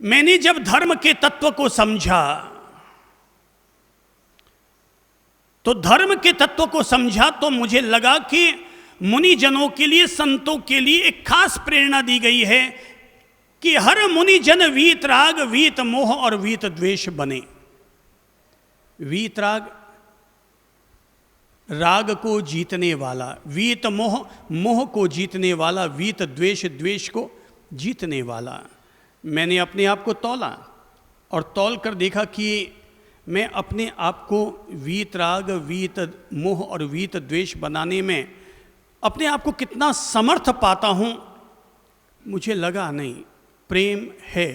मैंने जब धर्म के तत्व को समझा तो मुझे लगा कि मुनिजनों के लिए, संतों के लिए एक खास प्रेरणा दी गई है कि हर मुनिजन वीतराग, वीत मोह और वीत द्वेष बने। वीतराग राग को जीतने वाला, वीत मोह मोह को जीतने वाला, वीत द्वेष द्वेष को जीतने वाला। मैंने अपने आप को तौला और तौल कर देखा कि मैं अपने आप को वीतराग, वीत मोह और वीत द्वेष बनाने में अपने आप को कितना समर्थ पाता हूँ। मुझे लगा नहीं, प्रेम है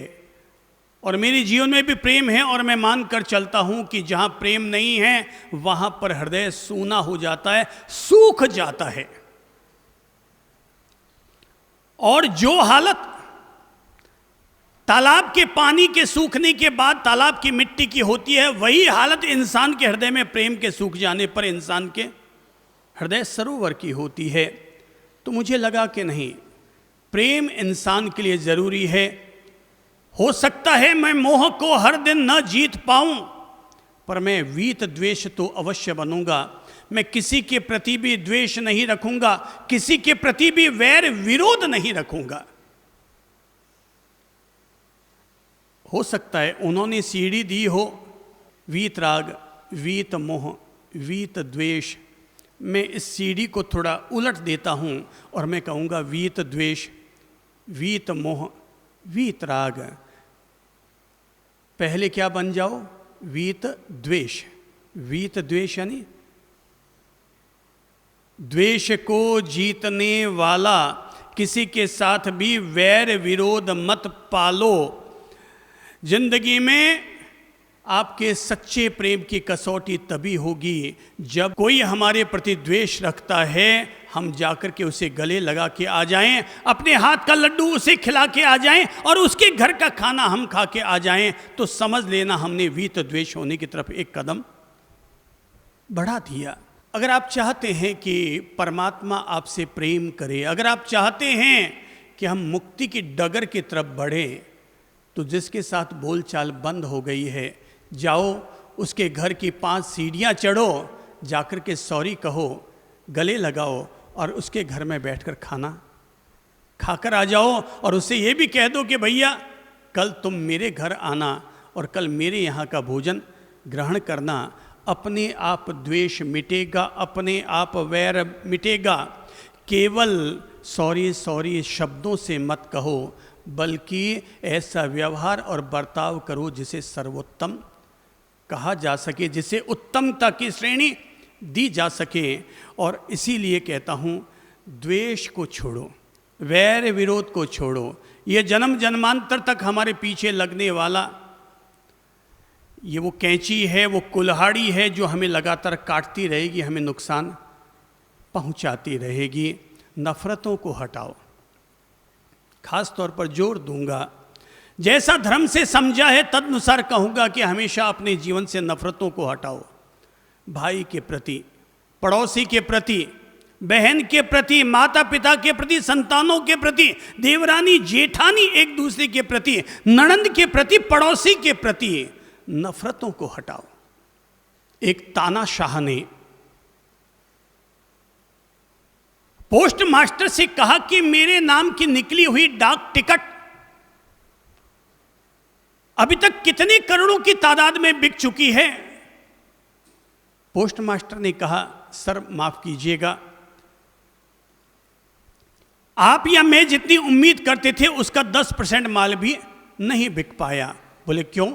और मेरे जीवन में भी प्रेम है, और मैं मान कर चलता हूँ कि जहाँ प्रेम नहीं है वहाँ पर हृदय सूना हो जाता है, सूख जाता है। और जो हालत तालाब के पानी के सूखने के बाद तालाब की मिट्टी की होती है, वही हालत इंसान के हृदय में प्रेम के सूख जाने पर इंसान के हृदय सरोवर की होती है। तो मुझे लगा कि नहीं, प्रेम इंसान के लिए ज़रूरी है। हो सकता है मैं मोह को हर दिन न जीत पाऊं, पर मैं वीत द्वेष तो अवश्य बनूंगा। मैं किसी के प्रति भी द्वेष नहीं रखूंगा, किसी के प्रति भी वैर विरोध नहीं रखूंगा। हो सकता है उन्होंने सीढ़ी दी हो, वीत राग, वीत मोह, वीत द्वेष। मैं इस सीढ़ी को थोड़ा उलट देता हूं और मैं कहूँगा वीत द्वेष, वीत मोह, वीत राग। पहले क्या बन जाओ? वीत द्वेष। वीत द्वेष यानी द्वेष को जीतने वाला, किसी के साथ भी वैर विरोध मत पालो। जिंदगी में आपके सच्चे प्रेम की कसौटी तभी होगी जब कोई हमारे प्रति द्वेष रखता है, हम जाकर के उसे गले लगा के आ जाएं, अपने हाथ का लड्डू उसे खिला के आ जाएं और उसके घर का खाना हम खा के आ जाएं, तो समझ लेना हमने वीत द्वेष होने की तरफ एक कदम बढ़ा दिया। अगर आप चाहते हैं कि परमात्मा आपसे प्रेम करे, अगर आप चाहते हैं कि हम मुक्ति की डगर की तरफ बढ़ें, तो जिसके साथ बोलचाल बंद हो गई है, जाओ उसके घर की 5 सीढ़ियाँ चढ़ो, जाकर के सॉरी कहो, गले लगाओ और उसके घर में बैठकर खाना खाकर आ जाओ और उससे ये भी कह दो कि भैया कल तुम मेरे घर आना और कल मेरे यहाँ का भोजन ग्रहण करना। अपने आप द्वेष मिटेगा, अपने आप वैर मिटेगा। केवल सॉरी सॉरी शब्दों से मत कहो, बल्कि ऐसा व्यवहार और बर्ताव करो जिसे सर्वोत्तम कहा जा सके, जिसे उत्तमता की श्रेणी दी जा सके। और इसीलिए कहता हूँ, द्वेष को छोड़ो, वैर विरोध को छोड़ो। ये जन्म जन्मांतर तक हमारे पीछे लगने वाला ये वो कैंची है, वो कुल्हाड़ी है जो हमें लगातार काटती रहेगी, हमें नुकसान पहुंचाती रहेगी। नफरतों को हटाओ। खास तौर पर जोर दूंगा, जैसा धर्म से समझा है तदनुसार कहूँगा कि हमेशा अपने जीवन से नफरतों को हटाओ। भाई के प्रति, पड़ोसी के प्रति, बहन के प्रति, माता पिता के प्रति, संतानों के प्रति, देवरानी जेठानी एक दूसरे के प्रति, ननंद के प्रति, पड़ोसी के प्रति नफरतों को हटाओ। एक तानाशाह ने पोस्ट मास्टर से कहा कि मेरे नाम की निकली हुई डाक टिकट अभी तक कितने करोड़ों की तादाद में बिक चुकी है। पोस्ट मास्टर ने कहा, सर माफ कीजिएगा, आप या मैं जितनी उम्मीद करते थे उसका 10% माल भी नहीं बिक पाया। बोले क्यों?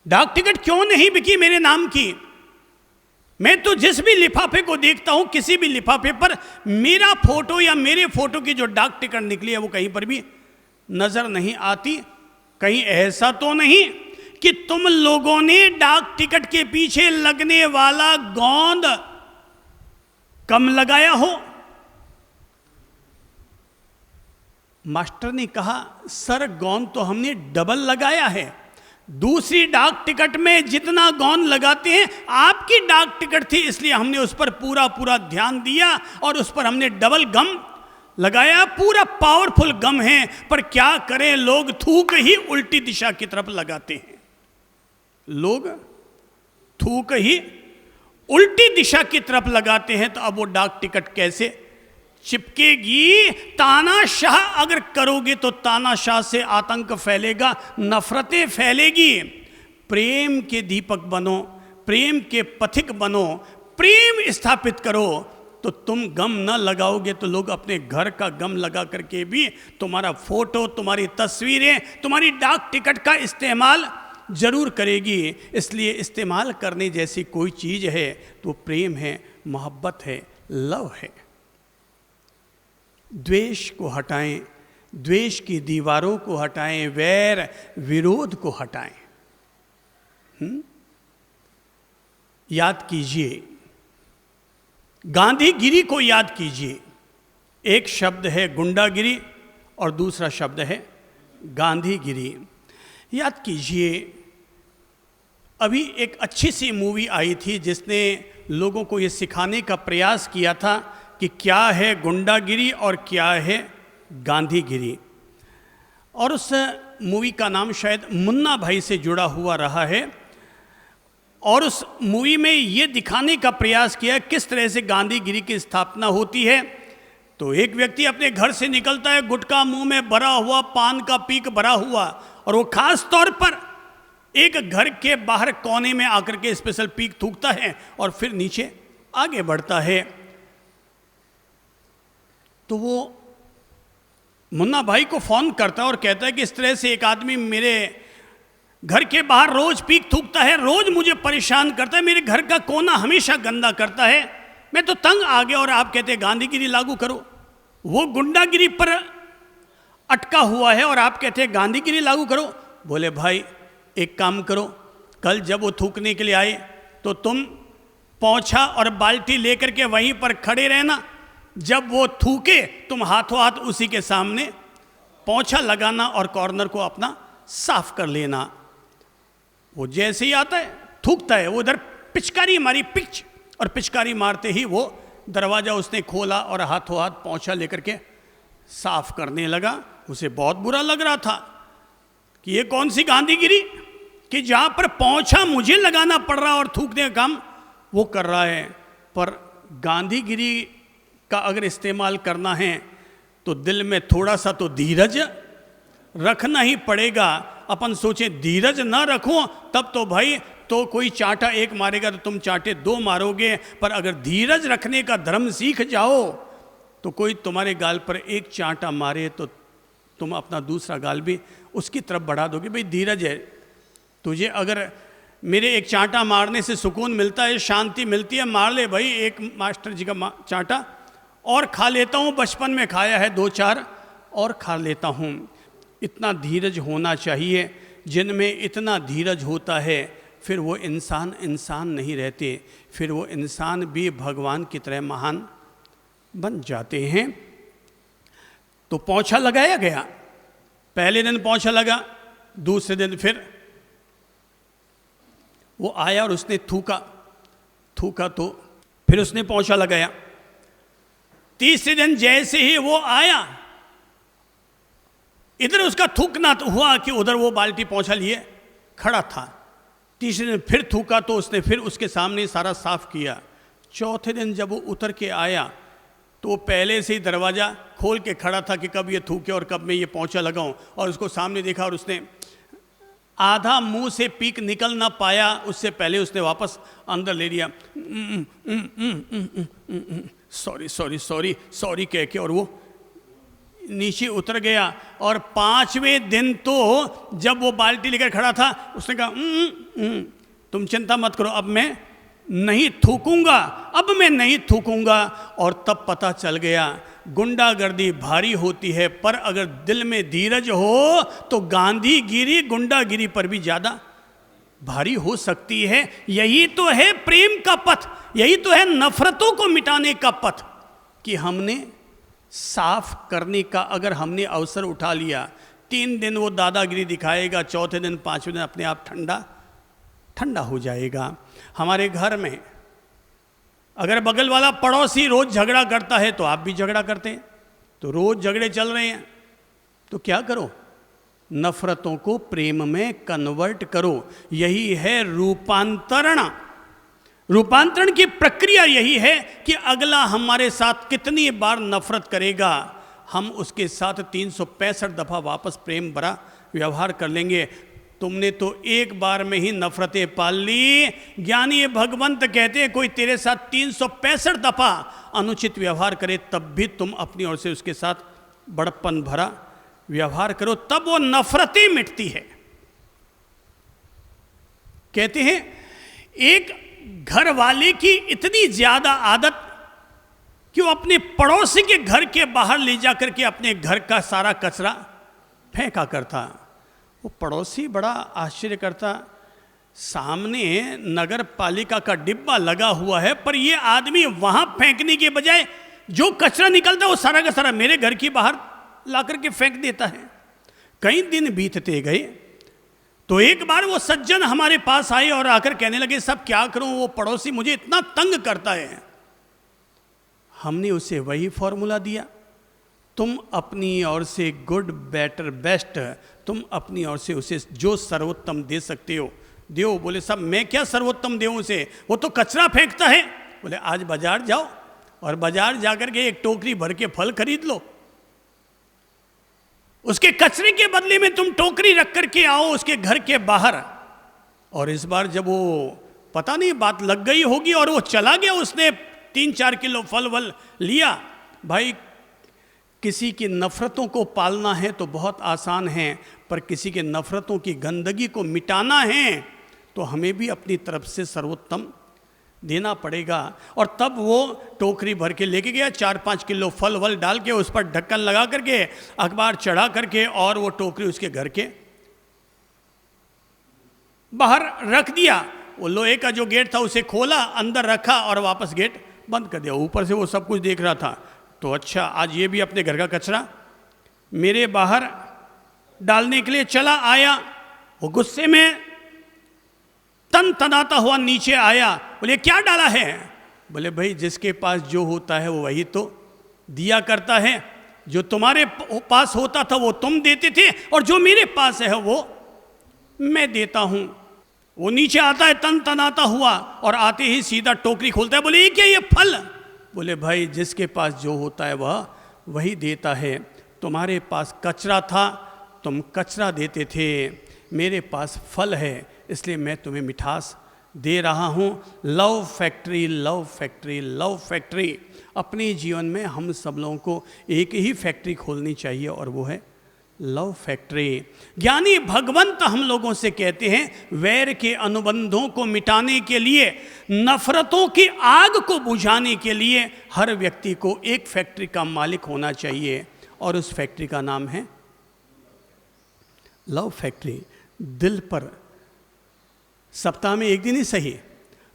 डाक टिकट क्यों नहीं बिकी मेरे नाम की? मैं तो जिस भी लिफाफे को देखता हूं, किसी भी लिफाफे पर मेरा फोटो या मेरे फोटो की जो डाक टिकट निकली है वो कहीं पर भी नजर नहीं आती। कहीं ऐसा तो नहीं कि तुम लोगों ने डाक टिकट के पीछे लगने वाला गोंद कम लगाया हो? मास्टर ने कहा, सर गोंद तो हमने डबल लगाया है। दूसरी डाक टिकट में जितना गोंद लगाते हैं, आपकी डाक टिकट थी इसलिए हमने उस पर पूरा ध्यान दिया और उस पर हमने डबल गम लगाया, पूरा पावरफुल गम है, पर क्या करें, लोग थूक ही उल्टी दिशा की तरफ लगाते हैं। लोग थूक ही उल्टी दिशा की तरफ लगाते हैं, तो अब वो डाक टिकट कैसे चिपकेगी? तानाशाह अगर करोगे तो तानाशाह से आतंक फैलेगा, नफरतें फैलेगी। प्रेम के दीपक बनो, प्रेम के पथिक बनो, प्रेम स्थापित करो, तो तुम गम न लगाओगे तो लोग अपने घर का गम लगा करके भी तुम्हारा फोटो, तुम्हारी तस्वीरें, तुम्हारी डाक टिकट का इस्तेमाल जरूर करेगी। इसलिए इस्तेमाल करने जैसी कोई चीज़ है तो प्रेम है, मोहब्बत है, लव है। द्वेष को हटाएं, द्वेष की दीवारों को हटाएं, वैर विरोध को हटाएं। याद कीजिए, गांधीगिरी को याद कीजिए। एक शब्द है गुंडागिरी और दूसरा शब्द है गांधीगिरी। याद कीजिए, अभी एक अच्छी सी मूवी आई थी जिसने लोगों को ये सिखाने का प्रयास किया था कि क्या है गुंडागिरी और क्या है गांधीगिरी। और उस मूवी का नाम शायद मुन्ना भाई से जुड़ा हुआ रहा है। और उस मूवी में ये दिखाने का प्रयास किया किस तरह से गांधीगिरी की स्थापना होती है। तो एक व्यक्ति अपने घर से निकलता है, गुटखा मुंह में भरा हुआ, पान का पीक भरा हुआ, और वो खास तौर पर एक घर के बाहर कोने में आकर के स्पेशल पीक थूकता है और फिर नीचे आगे बढ़ता है। तो वो मुन्ना भाई को फोन करता है और कहता है कि इस तरह से एक आदमी मेरे घर के बाहर रोज पीक थूकता है, रोज मुझे परेशान करता है, मेरे घर का कोना हमेशा गंदा करता है, मैं तो तंग आ गया। और आप कहते हैं गांधीगिरी लागू करो। वो गुंडागिरी पर अटका हुआ है और आप कहते हैं गांधीगिरी लागू करो। बोले भाई एक काम करो, कल जब वो थूकने के लिए आए तो तुम पोंछा और बाल्टी लेकर के वहीं पर खड़े रहना। जब वो थूके तुम हाथों हाथ उसी के सामने पोंछा लगाना और कॉर्नर को अपना साफ कर लेना। वो जैसे ही आता है, थूकता है, वो उधर पिचकारी मारी, पिच, और पिचकारी मारते ही वो दरवाज़ा उसने खोला और हाथों हाथ पोंछा लेकर के साफ करने लगा। उसे बहुत बुरा लग रहा था कि ये कौन सी गांधीगिरी कि जहाँ पर पोंछा मुझे लगाना पड़ रहा और थूकने का काम वो कर रहा है। पर गांधीगिरी का अगर इस्तेमाल करना है तो दिल में थोड़ा सा तो धीरज रखना ही पड़ेगा। अपन सोचें धीरज ना रखो तब तो भाई तो कोई चांटा एक मारेगा तो तुम चांटे दो मारोगे। पर अगर धीरज रखने का धर्म सीख जाओ तो कोई तुम्हारे गाल पर एक चांटा मारे तो तुम अपना दूसरा गाल भी उसकी तरफ बढ़ा दोगे। भाई धीरज है, तुझे अगर मेरे एक चांटा मारने से सुकून मिलता है, शांति मिलती है, मार ले भाई एक मास्टर जी का चांटा और खा लेता हूँ, बचपन में खाया है, दो चार और खा लेता हूँ। इतना धीरज होना चाहिए। जिनमें इतना धीरज होता है फिर वो इंसान इंसान नहीं रहते, फिर वो इंसान भी भगवान की तरह महान बन जाते हैं। तो पोंछा लगाया गया, पहले दिन पोंछा लगा, दूसरे दिन फिर वो आया और उसने थूका तो फिर उसने पोंछा लगाया। तीसरे दिन जैसे ही वो आया, इधर उसका थूकना तो हुआ कि उधर वो बाल्टी पोंछा लिए खड़ा था। तीसरे दिन फिर थूका तो उसने फिर उसके सामने सारा साफ किया। चौथे दिन जब वो उतर के आया तो वो पहले से ही दरवाज़ा खोल के खड़ा था कि कब ये थूके और कब मैं ये पोंछा लगाऊं। और उसको सामने देखा और उसने आधा मुंह से पीक निकल ना पाया, उससे पहले उसने वापस अंदर ले लिया, सॉरी सॉरी सॉरी सॉरी कह के, और वो नीचे उतर गया। और पांचवें दिन तो जब वो बाल्टी लेकर खड़ा था उसने कहा तुम चिंता मत करो, अब मैं नहीं थूकूंगा, अब मैं नहीं थूकूंगा। और तब पता चल गया गुंडागर्दी भारी होती है, पर अगर दिल में धीरज हो तो गांधीगिरी गुंडागिरी पर भी ज़्यादा भारी हो सकती है। यही तो है प्रेम का पथ, यही तो है नफरतों को मिटाने का पथ कि हमने साफ करने का अगर हमने अवसर उठा लिया। 3 दिन वो दादागिरी दिखाएगा, चौथे दिन पांचवें दिन अपने आप ठंडा हो जाएगा। हमारे घर में अगर बगल वाला पड़ोसी रोज झगड़ा करता है तो आप भी झगड़ा करते हैं, तो रोज झगड़े चल रहे हैं, तो क्या करो, नफरतों को प्रेम में कन्वर्ट करो। यही है रूपांतरण। रूपांतरण की प्रक्रिया यही है कि अगला हमारे साथ कितनी बार नफरत करेगा, हम उसके साथ 365 दफा वापस प्रेम भरा व्यवहार कर लेंगे। तुमने तो एक बार में ही नफरतें पाल ली। ज्ञानी भगवंत कहते हैं कोई तेरे साथ 365 दफा अनुचित व्यवहार करे तब भी तुम अपनी ओर से उसके साथ बड़प्पन भरा व्यवहार करो, तब वो नफरतें मिटती है। कहते हैं एक घर वाले की इतनी ज्यादा आदत कि वो अपने पड़ोसी के घर के बाहर ले जाकर के अपने घर का सारा कचरा फेंका करता। वो पड़ोसी बड़ा आश्चर्य करता, सामने नगर पालिका का डिब्बा लगा हुआ है, पर ये आदमी वहां फेंकने के बजाय जो कचरा निकलता है वो सारा का सारा मेरे घर के बाहर ला करके फेंक देता है। कई दिन बीतते गए तो एक बार वो सज्जन हमारे पास आए और आकर कहने लगे, सब क्या करूं, वो पड़ोसी मुझे इतना तंग करता है। हमने उसे वही फॉर्मूला दिया, तुम अपनी ओर से गुड बेटर बेस्ट, तुम अपनी ओर से उसे जो सर्वोत्तम दे सकते हो दो। बोले सब मैं क्या सर्वोत्तम दूं उसे, वो तो कचरा फेंकता है। बोले आज बाजार जाओ और बाजार जाकर के एक टोकरी भर के फल खरीद लो, उसके कचरे के बदले में तुम टोकरी रख करके आओ उसके घर के बाहर। और इस बार जब वो पता नहीं बात लग गई होगी और वो चला गया, उसने 3-4 किलो फल वल लिया। भाई किसी की नफरतों को पालना है तो बहुत आसान है, पर किसी के नफरतों की गंदगी को मिटाना है तो हमें भी अपनी तरफ से सर्वोत्तम देना पड़ेगा। और तब वो टोकरी भर के लेके गया, 4-5 किलो फल वल डाल के उस पर ढक्कन लगा करके अखबार चढ़ा करके और वो टोकरी उसके घर के बाहर रख दिया। वो लोहे का जो गेट था उसे खोला, अंदर रखा और वापस गेट बंद कर दिया। ऊपर से वो सब कुछ देख रहा था, तो अच्छा आज ये भी अपने घर का कचरा मेरे बाहर डालने के लिए चला आया। वो गुस्से में तन तनाता हुआ नीचे आया। बोले क्या डाला है? बोले भाई जिसके पास जो होता है वो वही तो दिया करता है, जो तुम्हारे पास होता था वो तुम देते थे और जो मेरे पास है वो मैं देता हूं। वो नीचे आता है तन तनाता हुआ और आते ही सीधा टोकरी खोलता है। बोले ये क्या, ये फल? बोले भाई जिसके पास जो होता है वह वही देता है। तुम्हारे पास कचरा था, तुम कचरा देते थे, मेरे पास फल है इसलिए मैं तुम्हें मिठास दे रहा हूँ। Love factory, love factory, love factory. अपने जीवन में हम सब लोगों को एक ही फैक्ट्री खोलनी चाहिए और वो है लव फैक्ट्री। ज्ञानी भगवंत हम लोगों से कहते हैं वैर के अनुबंधों को मिटाने के लिए, नफरतों की आग को बुझाने के लिए हर व्यक्ति को एक फैक्ट्री का मालिक होना चाहिए और उस फैक्ट्री का नाम है लव फैक्ट्री। दिल पर सप्ताह में एक दिन ही सही,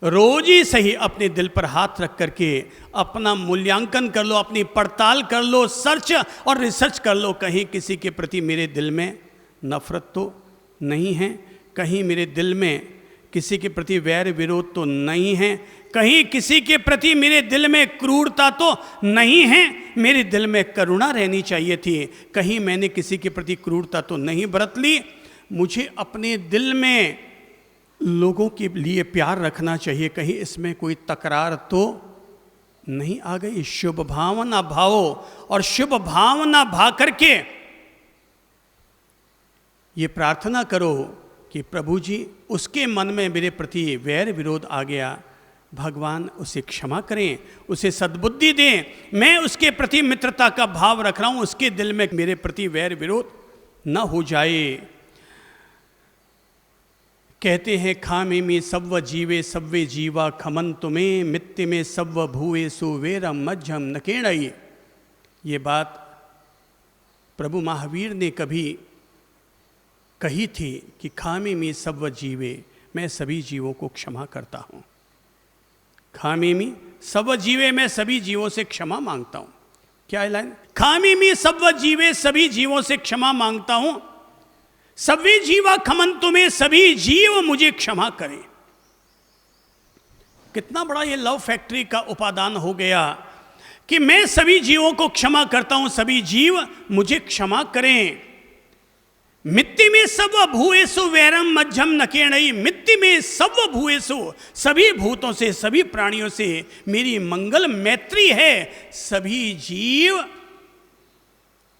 रोज ही सही, अपने दिल पर हाथ रख करके अपना मूल्यांकन कर लो, अपनी पड़ताल कर लो, सर्च और रिसर्च कर लो, कहीं किसी के प्रति मेरे दिल में नफरत तो नहीं है, कहीं मेरे दिल में किसी के प्रति वैर विरोध तो नहीं है, कहीं किसी के प्रति मेरे दिल में क्रूरता तो नहीं है, मेरे दिल में करुणा रहनी चाहिए थी, कहीं मैंने किसी के प्रति क्रूरता तो नहीं बरत ली। मुझे अपने दिल में लोगों के लिए प्यार रखना चाहिए, कहीं इसमें कोई तकरार तो नहीं आ गई। शुभ भावना भावो और शुभ भावना भा करके ये प्रार्थना करो कि प्रभु जी उसके मन में मेरे प्रति वैर विरोध आ गया, भगवान उसे क्षमा करें, उसे सद्बुद्धि दें, मैं उसके प्रति मित्रता का भाव रख रहा हूँ, उसके दिल में मेरे प्रति वैर विरोध न हो जाए। कहते हैं खामे में सव्व जीवे सव्वे जीवा खमन तुम्हें मित्य में सव्व भूए सुवेर मध्यम नकेणई। ये बात प्रभु महावीर ने कभी कही थी कि खामे में सव्व जीवे, मैं सभी जीवों को क्षमा करता हूँ। खामे में सव्व जीवे, मैं सभी जीवों से क्षमा मांगता हूँ। क्या है लाइन? खामे में सव्व जीवे, सभी जीवों से क्षमा मांगता हूँ, सभी जीवा खमन तुम्हें, सभी जीव मुझे क्षमा करें। कितना बड़ा ये लव फैक्ट्री का उपादान हो गया कि मैं सभी जीवों को क्षमा करता हूं, सभी जीव मुझे क्षमा करें। मित्ति में सर्व भूएषु वैरम मध्यम नकेणई, मित्ति में सर्व भूएषु, सभी भूतों से, सभी प्राणियों से मेरी मंगल मैत्री है। सभी जीव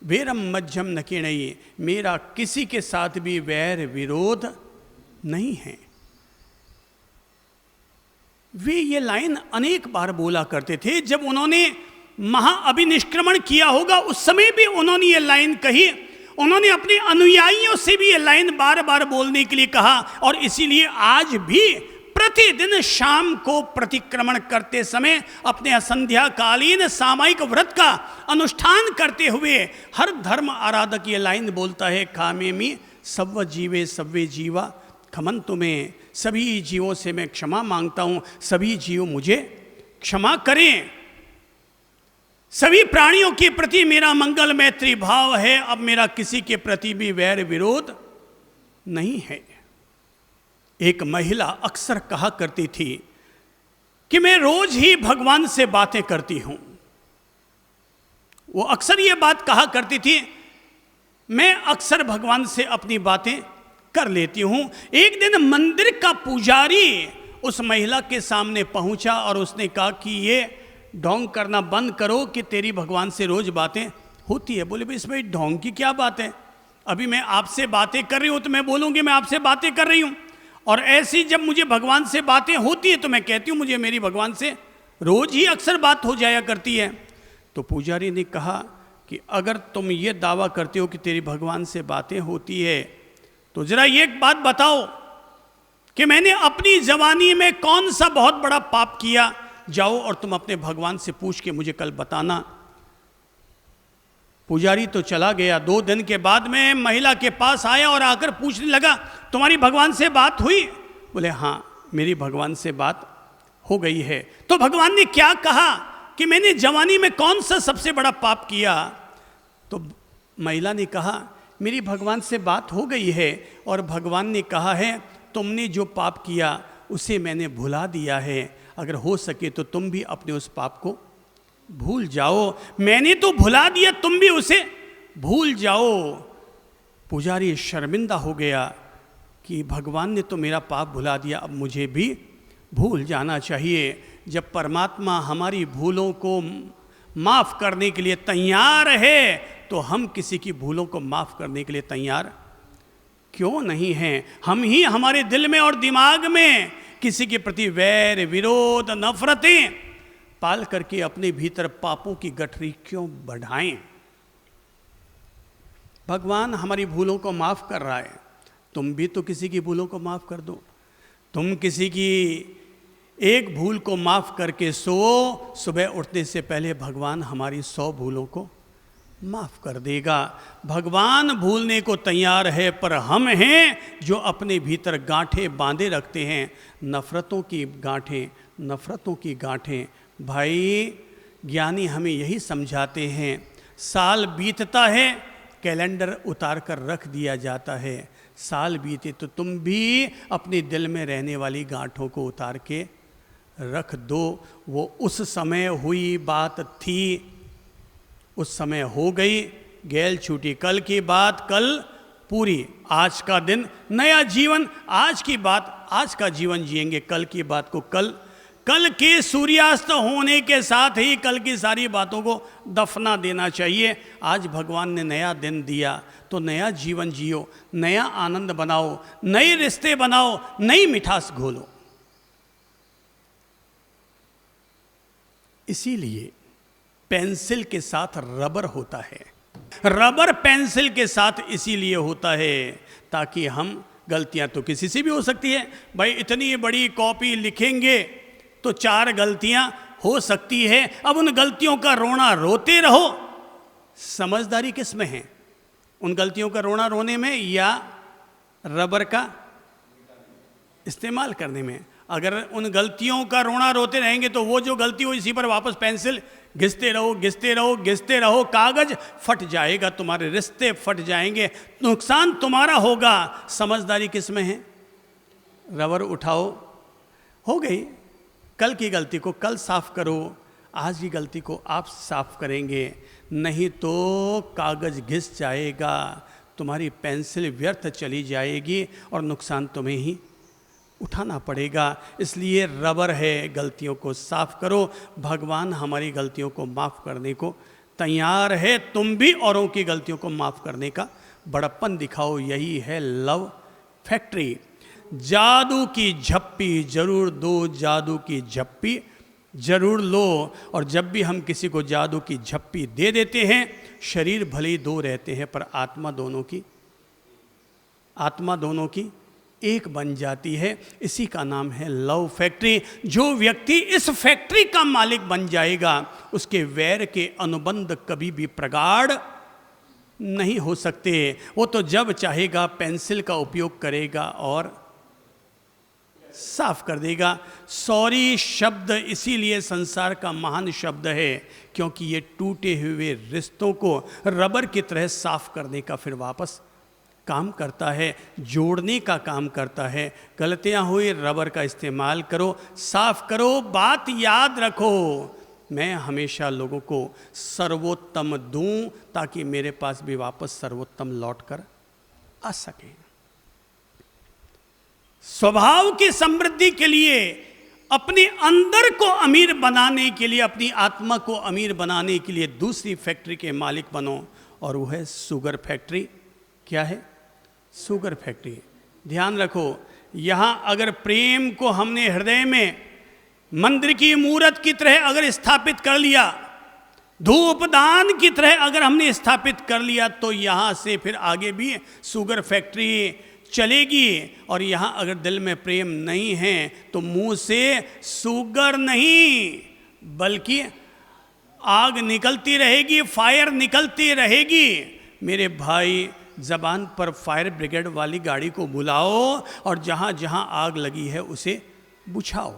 वैरम मध्यम नकेणई, मेरा किसी के साथ भी वैर विरोध नहीं है। वे ये लाइन अनेक बार बोला करते थे। जब उन्होंने महाअभिनिष्क्रमण किया होगा उस समय भी उन्होंने ये लाइन कही। उन्होंने अपने अनुयायियों से भी ये लाइन बार बार बोलने के लिए कहा, और इसीलिए आज भी प्रतिदिन शाम को प्रतिक्रमण करते समय अपने संध्याकालीन सामायिक व्रत का अनुष्ठान करते हुए हर धर्म आराधक ये लाइन बोलता है, कामेमि सव्व जीवे सव्वे जीवा खमन तुम्हें, सभी जीवों से मैं क्षमा मांगता हूं, सभी जीव मुझे क्षमा करें। सभी प्राणियों के प्रति मेरा मंगल मैत्री भाव है, अब मेरा किसी के प्रति भी वैर विरोध नहीं है। एक महिला अक्सर कहा करती थी कि मैं रोज ही भगवान से बातें करती हूं। वो अक्सर ये बात कहा करती थी, मैं अक्सर भगवान से अपनी बातें कर लेती हूं। एक दिन मंदिर का पुजारी उस महिला के सामने पहुंचा और उसने कहा कि ये ढोंग करना बंद करो कि तेरी भगवान से रोज बातें होती है। बोले भाई इसमें ढोंग की क्या बात है, अभी मैं आपसे बातें कर रही हूं तो मैं बोलूंगी मैं आपसे बातें कर रही हूं, और ऐसी जब मुझे भगवान से बातें होती है तो मैं कहती हूं मुझे मेरी भगवान से रोज ही अक्सर बात हो जाया करती है। तो पुजारी ने कहा कि अगर तुम ये दावा करते हो कि तेरी भगवान से बातें होती है तो जरा ये बात बताओ कि मैंने अपनी जवानी में कौन सा बहुत बड़ा पाप किया। जाओ और तुम अपने भगवान से पूछ के मुझे कल बताना। पुजारी तो चला गया। 2 दिन के बाद में महिला के पास आया और आकर पूछने लगा, तुम्हारी भगवान से बात हुई? बोले हाँ मेरी भगवान से बात हो गई है। तो भगवान ने क्या कहा कि मैंने जवानी में कौन सा सबसे बड़ा पाप किया? तो महिला ने कहा मेरी भगवान से बात हो गई है और भगवान ने कहा है तुमने जो पाप किया उसे मैंने भुला दिया है, अगर हो सके तो तुम भी अपने उस पाप को भूल जाओ। मैंने तो भुला दिया, तुम भी उसे भूल जाओ। पुजारी शर्मिंदा हो गया कि भगवान ने तो मेरा पाप भुला दिया, अब मुझे भी भूल जाना चाहिए। जब परमात्मा हमारी भूलों को माफ़ करने के लिए तैयार है तो हम किसी की भूलों को माफ़ करने के लिए तैयार क्यों नहीं हैं? हम ही हमारे दिल में और दिमाग में किसी के प्रति वैर विरोध नफरतें पाल करके अपने भीतर पापों की गठरी क्यों बढ़ाएं? भगवान हमारी भूलों को माफ़ कर रहा है, तुम भी तो किसी की भूलों को माफ़ कर दो। तुम किसी की एक भूल को माफ़ करके सो, सुबह उठने से पहले भगवान हमारी 100 भूलों को माफ़ कर देगा। भगवान भूलने को तैयार है, पर हम हैं जो अपने भीतर गांठें बांधे रखते हैं, नफ़रतों की गांठें, नफ़रतों की गांठें। भाई ज्ञानी हमें यही समझाते हैं, साल बीतता है कैलेंडर उतार कर रख दिया जाता है, साल बीते तो तुम भी अपने दिल में रहने वाली गांठों को उतार के रख दो। वो उस समय हुई बात थी, उस समय हो गई, गैल छूटी कल की बात कल पूरी। आज का दिन नया जीवन, आज की बात आज का जीवन जिएंगे, कल की बात को कल। कल के सूर्यास्त होने के साथ ही कल की सारी बातों को दफना देना चाहिए। आज भगवान ने नया दिन दिया तो नया जीवन जियो, नया आनंद बनाओ, नए रिश्ते बनाओ, नई मिठास घोलो। इसीलिए पेंसिल के साथ रबर होता है। रबर पेंसिल के साथ इसीलिए होता है ताकि हम, गलतियां तो किसी से भी हो सकती है भाई, इतनी बड़ी कॉपी लिखेंगे तो 4 गलतियां हो सकती है। अब उन गलतियों का रोना रोते रहो। समझदारी किस में है? उन गलतियों का रोना रोने में या रबर का इस्तेमाल करने में? अगर उन गलतियों का रोना रोते रहेंगे तो वो जो गलती हो इसी पर वापस पेंसिल घिसते रहो, घिसते रहो, घिसते रहो, कागज फट जाएगा, तुम्हारे रिश्ते फट जाएंगे, नुकसान तुम्हारा होगा। समझदारी किस में है? रबर उठाओ, हो गई, कल की गलती को कल साफ करो, आज की गलती को आप साफ करेंगे, नहीं तो कागज घिस जाएगा, तुम्हारी पेंसिल व्यर्थ चली जाएगी और नुकसान तुम्हें ही उठाना पड़ेगा। इसलिए रबर है, गलतियों को साफ करो। भगवान हमारी गलतियों को माफ़ करने को तैयार है। तुम भी औरों की गलतियों को माफ़ करने का बड़प्पन दिखाओ। यही है लव फैक्ट्री। जादू की झप्पी जरूर दो, जादू की झप्पी जरूर लो। और जब भी हम किसी को जादू की झप्पी दे देते हैं, शरीर भले ही दो रहते हैं पर आत्मा दोनों की एक बन जाती है। इसी का नाम है लव फैक्ट्री। जो व्यक्ति इस फैक्ट्री का मालिक बन जाएगा, उसके वैर के अनुबंध कभी भी प्रगाढ़ नहीं हो सकते। वो तो जब चाहेगा पेंसिल का उपयोग करेगा और साफ कर देगा। सॉरी शब्द इसीलिए संसार का महान शब्द है, क्योंकि ये टूटे हुए रिश्तों को रबर की तरह साफ करने का फिर वापस काम करता है, जोड़ने का काम करता है। गलतियां हुई, रबर का इस्तेमाल करो, साफ करो। बात याद रखो, मैं हमेशा लोगों को सर्वोत्तम दूं ताकि मेरे पास भी वापस सर्वोत्तम लौट कर आ सके। स्वभाव की समृद्धि के लिए, अपने अंदर को अमीर बनाने के लिए, अपनी आत्मा को अमीर बनाने के लिए दूसरी फैक्ट्री के मालिक बनो, और वो है शुगर फैक्ट्री। क्या है? Sugar factory. ध्यान रखो, यहां अगर प्रेम को हमने हृदय में मंदिर की मूर्त की तरह अगर स्थापित कर लिया, धूपदान की तरह अगर हमने स्थापित कर लिया, तो यहां से फिर आगे भी शुगर फैक्ट्री चलेगी। और यहां अगर दिल में प्रेम नहीं है तो मुंह से शुगर नहीं बल्कि आग निकलती रहेगी, फायर निकलती रहेगी। मेरे भाई, जबान पर फायर ब्रिगेड वाली गाड़ी को बुलाओ और जहां जहां आग लगी है उसे बुझाओ।